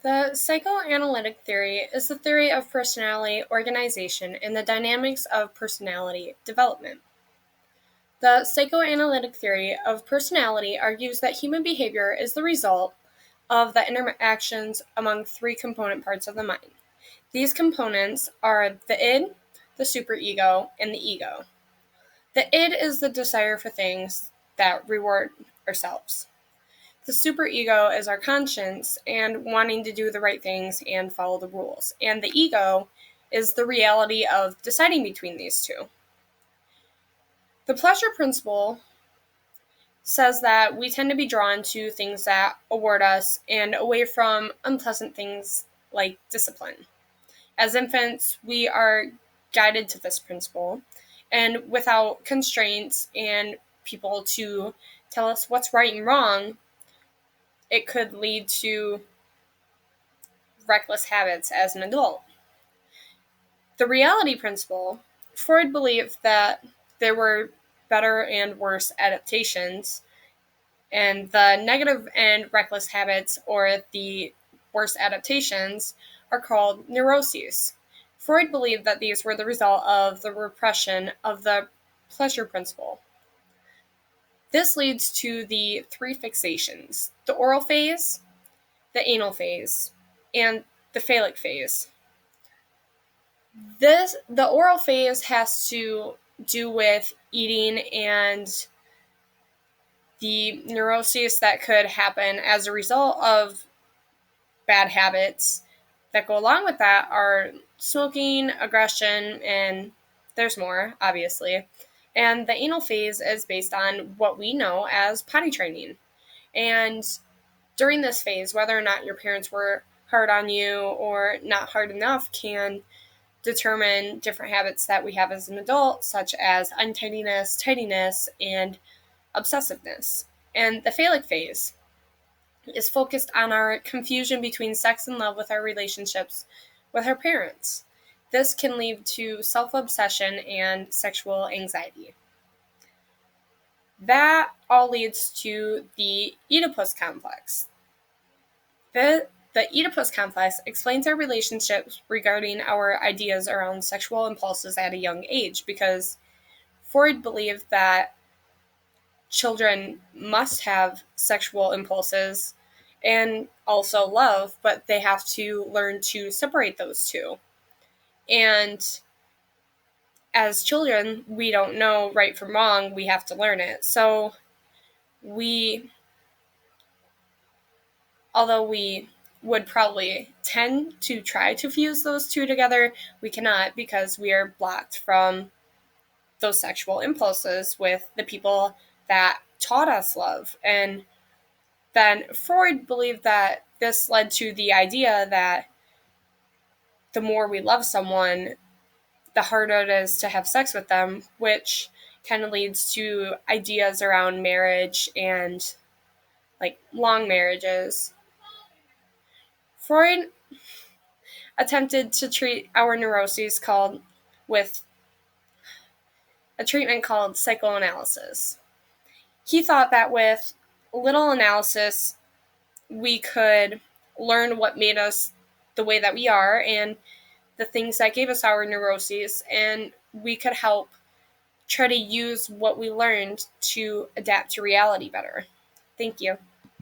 The psychoanalytic theory is the theory of personality organization and the dynamics of personality development. The psychoanalytic theory of personality argues that human behavior is the result of the interactions among three component parts of the mind. These components are the id, the superego, and the ego. The id is the desire for things that reward ourselves. The superego is our conscience and wanting to do the right things and follow the rules. And the ego is the reality of deciding between these two. The pleasure principle says that we tend to be drawn to things that award us and away from unpleasant things like discipline. As infants, we are guided to this principle, and without constraints and people to tell us what's right and wrong, it could lead to reckless habits as an adult. The reality principle, Freud believed that there were better and worse adaptations, and the negative and reckless habits, or the worst adaptations, are called neuroses. Freud believed that these were the result of the repression of the pleasure principle. This leads to the three fixations: the oral phase, the anal phase, and the phallic phase. The oral phase has to do with eating, and the neuroses that could happen as a result of bad habits that go along with that are smoking, aggression, and there's more, obviously. And the anal phase is based on what we know as potty training. And during this phase, whether or not your parents were hard on you or not hard enough can determine different habits that we have as an adult, such as untidiness, tidiness, and obsessiveness. And the phallic phase is focused on our confusion between sex and love with our relationships with our parents. This can lead to self-obsession and sexual anxiety. That all leads to the Oedipus complex. The Oedipus complex explains our relationships regarding our ideas around sexual impulses at a young age, because Freud believed that children must have sexual impulses and also love, but they have to learn to separate those two. And as children, we don't know right from wrong. We have to learn it. So although we would probably tend to try to fuse those two together, we cannot, because we are blocked from those sexual impulses with the people that taught us love. And then Freud believed that this led to the idea that the more we love someone, the harder it is to have sex with them, which kind of leads to ideas around marriage and like long marriages. Freud attempted to treat our neuroses with a treatment called psychoanalysis. He thought that with little analysis, we could learn what made us the way that we are and the things that gave us our neuroses, and we could help try to use what we learned to adapt to reality better. Thank you.